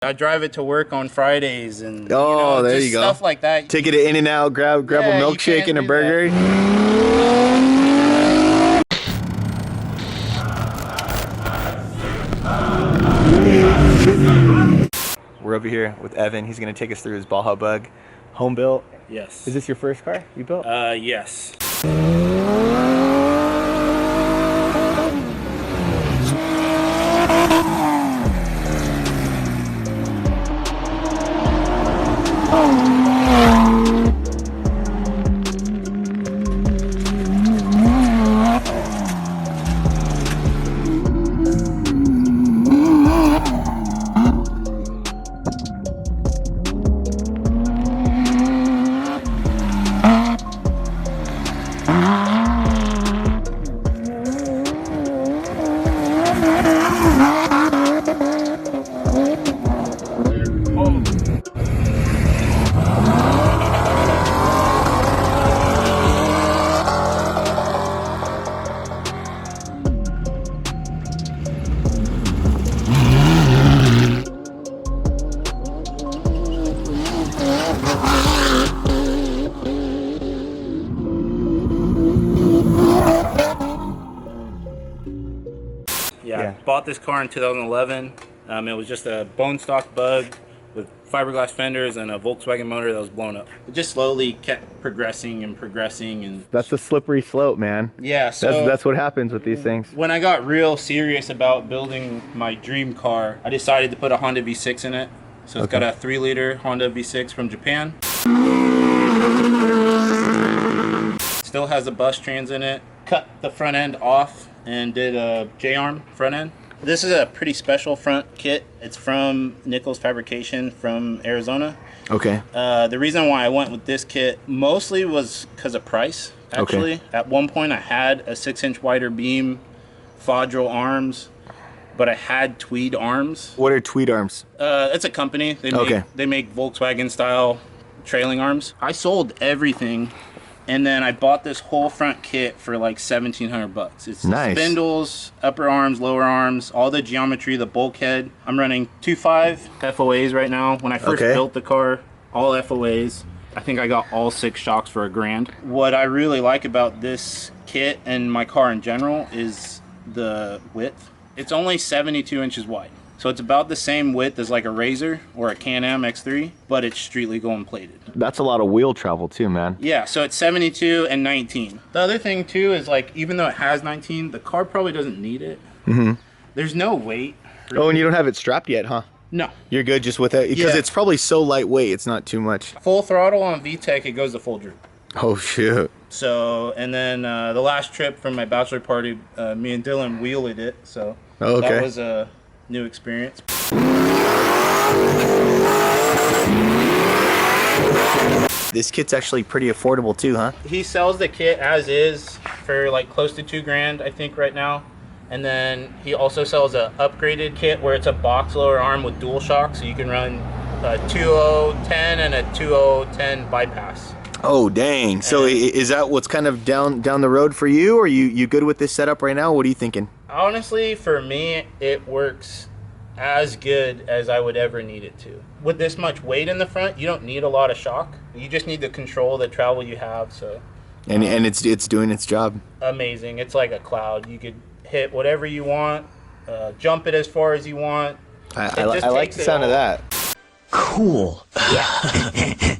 I drive it to work on Fridays and there just you go. Stuff like that. Take it to In-N-Out, grab a milkshake and a burger. We're over here with Evan. He's gonna take us through his Baja Bug, home built. Yes. Is this your first car you built? Yes. Yeah, I bought this car in 2011. It was just a bone stock Bug with fiberglass fenders and a Volkswagen motor that was blown up. It just slowly kept progressing and progressing. And that's a slippery slope, man. Yeah, so that's what happens with these things. When I got real serious about building my dream car, I decided to put a Honda V6 in it. So it's got a 3-liter Honda V6 from Japan. Still has the bus trans in it. Cut the front end off and did a J-arm front end. This is a pretty special front kit. It's from Nichols Fabrication from Arizona. Okay. The reason why I went with this kit mostly was because of price, actually. Okay. At one point I had a 6-inch wider beam, Fodral arms, but I had tweed arms. What are tweed arms? It's a company. They make Volkswagen style trailing arms. I sold everything. And then I bought this whole front kit for like $1,700. It's nice. Spindles, upper arms, lower arms, all the geometry, the bulkhead. I'm running 2.5 FOAs right now. When I first built the car, all FOAs. I think I got all 6 shocks for $1,000. What I really like about this kit and my car in general is the width. It's only 72 inches wide. So it's about the same width as like a Razor or a Can-Am X3, but it's street legal and plated. That's a lot of wheel travel too, man. Yeah, so it's 72 and 19. The other thing too is like, even though it has 19, the car probably doesn't need it. Mm-hmm. There's no weight. Really. Oh, and you don't have it strapped yet, huh? No. You're good just with it? Because it's probably so lightweight, it's not too much. Full throttle on VTEC, it goes to full droop. Oh, shoot. So, and then the last trip from my bachelor party, me and Dylan wheeled it, so that was a new experience. This kit's actually pretty affordable too, huh? He sells the kit as is for like close to $2,000, I think, right now. And then he also sells a upgraded kit where it's a box lower arm with dual shock, so you can run a 2010 and a 2010 bypass. Oh, dang. So is that what's kind of down the road for you, or you good with this setup right now? What are you thinking? Honestly, for me, it works as good as I would ever need it to. With this much weight in the front, you don't need a lot of shock. You just need to control the travel you have. So, and it's doing its job. Amazing. It's like a cloud. You could hit whatever you want, jump it as far as you want. I like the sound of that. Cool. Yeah.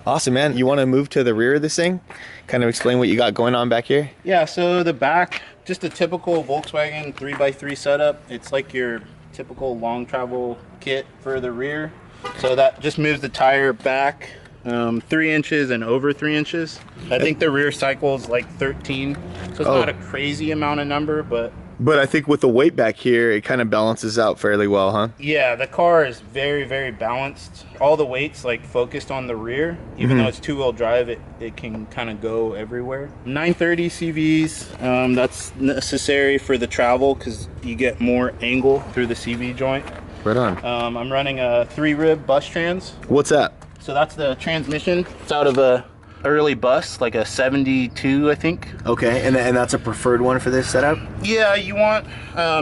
Awesome, man. You want to move to the rear of this thing? Kind of explain what you got going on back here? Yeah, so the back, just a typical Volkswagen 3x3 setup. It's like your typical long travel kit for the rear. So that just moves the tire back 3 inches and over 3 inches. I think the rear cycle is like 13. So it's not a crazy amount of number, but I think with the weight back here, it kind of balances out fairly well, huh? Yeah, the car is very, very balanced. All the weight's like focused on the rear. Even though it's 2-wheel drive, it can kind of go everywhere. 930 CVs, that's necessary for the travel because you get more angle through the CV joint. Right on. I'm running a 3-rib bus trans. What's that? So that's the transmission. It's out of a early bus, like a 72, I think. Okay, and that's a preferred one for this setup? Yeah, you want,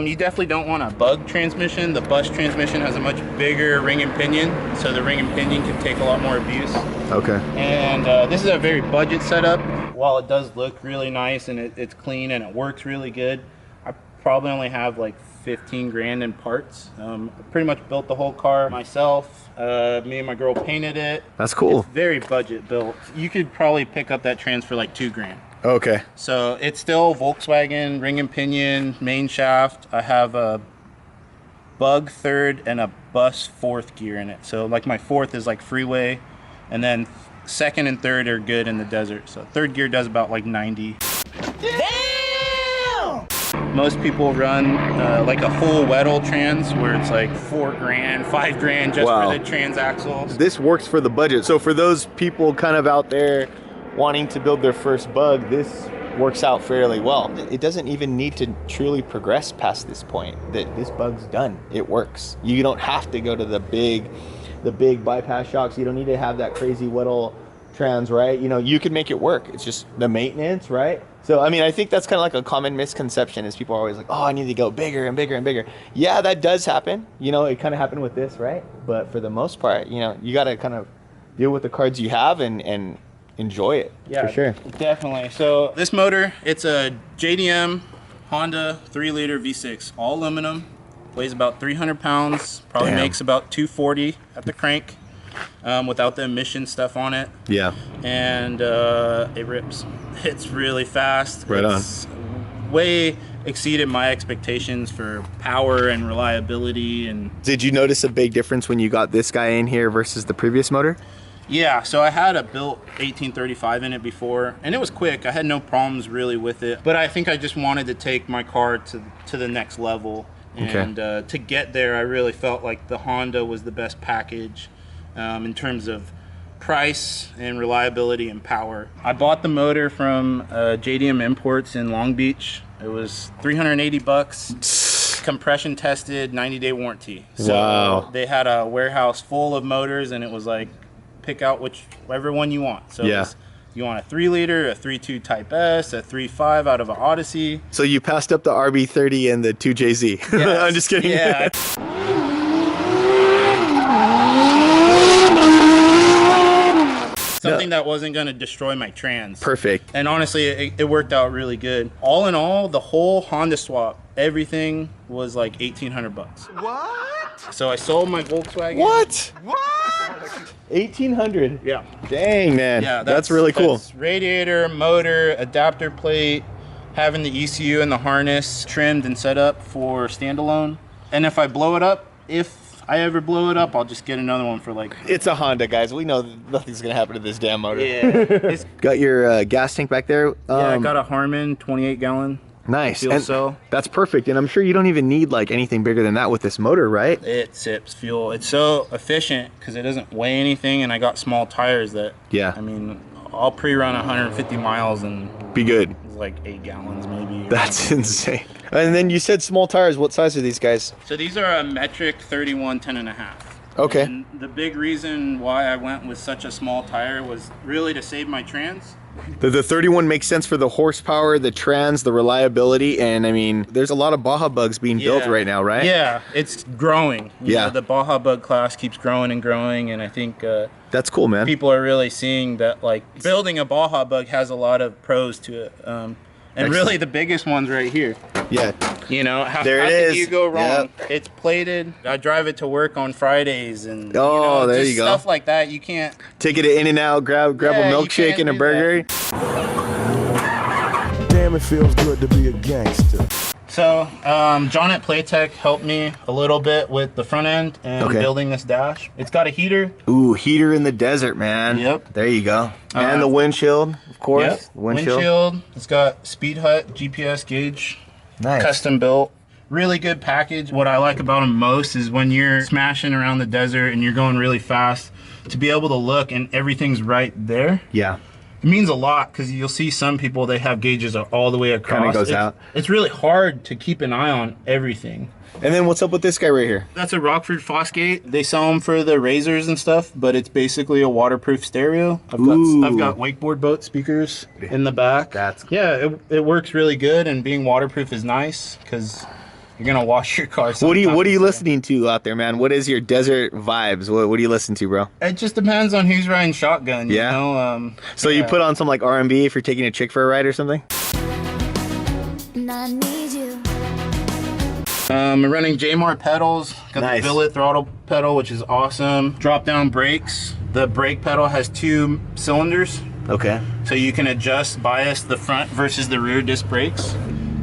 you definitely don't want a bug transmission. The bus transmission has a much bigger ring and pinion, so the ring and pinion can take a lot more abuse. Okay. And this is a very budget setup. While it does look really nice and it's clean and it works really good, I probably only have like 15 grand in parts. I pretty much built the whole car myself. Me and my girl painted it. That's cool. It's very budget built. You could probably pick up that trans for like 2 grand. Okay. So it's still Volkswagen, ring and pinion, main shaft. I have a Bug third and a Bus fourth gear in it. So like my fourth is like freeway, and then second and third are good in the desert. So third gear does about like 90. Damn! Most people run like a full Weddle trans where it's like 4 grand, 5 grand just for the transaxle. This works for the budget. So for those people kind of out there wanting to build their first Bug, this works out fairly well. It doesn't even need to truly progress past this point. That this Bug's done. It works. You don't have to go to the big bypass shocks. You don't need to have that crazy Weddle trans, right? You know, you can make it work. It's just the maintenance, right? So, I mean, I think that's kind of like a common misconception is people are always like, oh, I need to go bigger and bigger and bigger. Yeah, that does happen. You know, it kind of happened with this, right? But for the most part, you know, you got to kind of deal with the cards you have and enjoy it. Yeah, for sure. Definitely. So this motor, it's a JDM Honda 3-liter V6, all aluminum. Weighs about 300 pounds, probably makes about 240 at the crank without the emission stuff on it. Yeah. And it rips. It's really fast. Right it's way exceeded my expectations for power and reliability. And did you notice a big difference when you got this guy in here versus the previous motor? Yeah, so I had a built 1835 in it before, and it was quick. I had no problems really with it, but I think I just wanted to take my car to the next level. And to get there, I really felt like the Honda was the best package in terms of price and reliability and power. I bought the motor from JDM Imports in Long Beach. It was $380, compression tested, 90-day warranty. So they had a warehouse full of motors, and it was like, pick out whichever one you want. So you want a 3-liter, a 3.2 Type S, a 3.5 out of an Odyssey. So you passed up the RB30 and the 2JZ. Yes. I'm just kidding. Yeah. Something that wasn't going to destroy my trans. Perfect. And honestly, it worked out really good. All in all, the whole Honda swap, everything was like $1,800. What? So I sold my Volkswagen. What? 1,800. Yeah. Dang, man. Yeah, that's really cool. That's radiator, motor, adapter plate, having the ECU and the harness trimmed and set up for standalone. And if I blow it up, if I ever blow it up, I'll just get another one for like... It's a Honda, guys. We know nothing's going to happen to this damn motor. Yeah. Got your gas tank back there? Yeah, I got a Harman 28-gallon. Nice. Fuel cell. That's perfect. And I'm sure you don't even need like anything bigger than that with this motor, right? It sips fuel. It's so efficient because it doesn't weigh anything, and I got small tires that, I mean, I'll pre-run 150 miles and be good. It's like 8 gallons maybe. That's insane. And then you said small tires. What size are these guys? So these are a metric 31 10.5. Okay. And the big reason why I went with such a small tire was really to save my trans. The 31 makes sense for the horsepower, the trans, the reliability, and I mean, there's a lot of Baja Bugs being built right now, right? Yeah, it's growing. You know, the Baja Bug class keeps growing and growing, and I think that's cool, man. People are really seeing that like building a Baja Bug has a lot of pros to it. And really the biggest one's right here. Yeah. You know, how can you go wrong? Yep. It's plated. I drive it to work on Fridays and there you go. Stuff like that. You can't take it to In-N-Out, grab a milkshake and a burger. Damn, it feels good to be a gangster. So, John at VTEC helped me a little bit with the front end and building this dash. It's got a heater. Ooh, heater in the desert, man. Yep. There you go. And the windshield, of course. Yep. Windshield. It's got Speed Hut GPS gauge. Nice. Custom built. Really good package. What I like about them most is when you're smashing around the desert and you're going really fast, to be able to look and everything's right there. Yeah. It means a lot because you'll see some people, they have gauges all the way across. Kind of goes out. It's really hard to keep an eye on everything. And then what's up with this guy right here? That's a Rockford Fosgate. They sell them for the razors and stuff, but it's basically a waterproof stereo. I've got wakeboard boat speakers in the back. It works really good, and being waterproof is nice because you're gonna wash your car. What are you listening to out there, man? What is your desert vibes? What do you listen to, bro? It just depends on who's riding shotgun. Yeah. You know? So you put on some like R&B if you're taking a chick for a ride or something? I need you. I'm running Jmar pedals. Got Nice. the billet throttle pedal, which is awesome. Drop down brakes. The brake pedal has 2 cylinders. Okay. So you can adjust bias the front versus the rear disc brakes.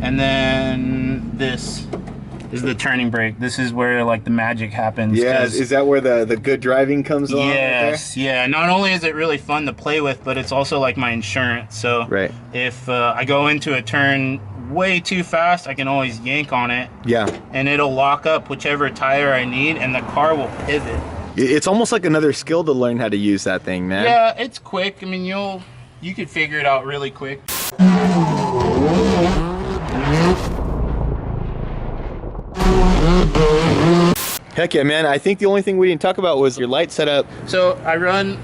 And then this is the turning brake. This is where like the magic happens. Yeah, is that where the good driving comes on? Yes, yeah. Not only is it really fun to play with, but it's also like my insurance. So right. if I go into a turn way too fast, I can always yank on it. Yeah. And it'll lock up whichever tire I need, and the car will pivot. It's almost like another skill to learn how to use that thing, man. Yeah, it's quick. I mean, you could figure it out really quick. Heck yeah, man. I think the only thing we didn't talk about was your light setup. So I run,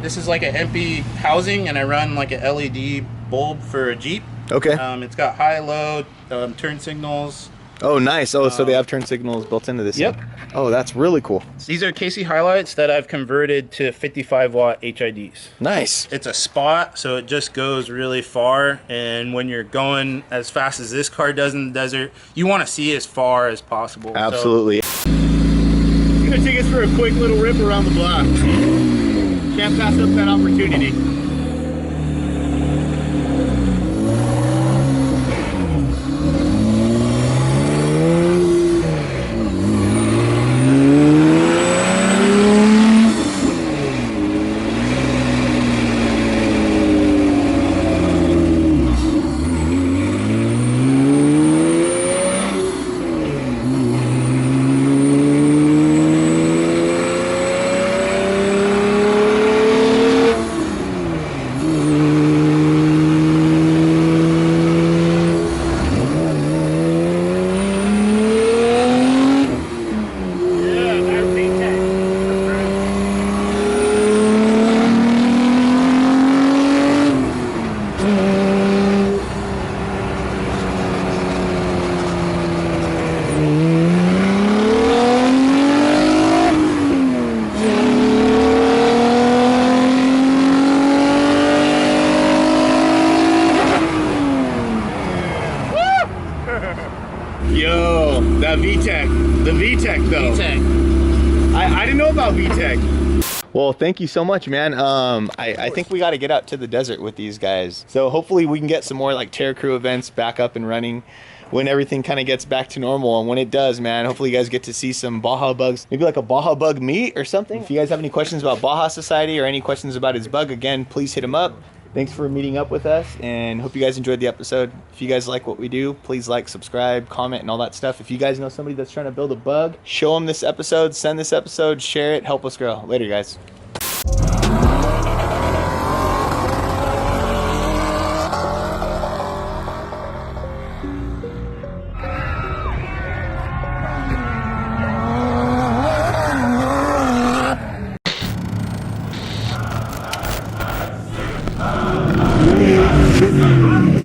this is like an empty housing, and I run like a LED bulb for a Jeep. Okay. It's got high, low, turn signals. Oh, nice. Oh, so they have turn signals built into this. Yep. Thing. Oh, that's really cool. These are KC highlights that I've converted to 55-watt HIDs. Nice. It's a spot, so it just goes really far. And when you're going as fast as this car does in the desert, you want to see as far as possible. Absolutely. So, I'm going to take us for a quick little rip around the block. Can't pass up that opportunity. Yo, that VTEC. The VTEC though. VTEC. I didn't know about VTEC. Well, thank you so much, man. I think we got to get out to the desert with these guys. So hopefully we can get some more like Terra Crew events back up and running when everything kind of gets back to normal. And when it does, man, hopefully you guys get to see some Baja Bugs, maybe like a Baja Bug meet or something. If you guys have any questions about Baja Society or any questions about his bug, again, please hit him up. Thanks for meeting up with us, and hope you guys enjoyed the episode. If you guys like what we do, please like, subscribe, comment, and all that stuff. If you guys know somebody that's trying to build a bug, show them this episode, send this episode, share it, help us grow. Later, guys.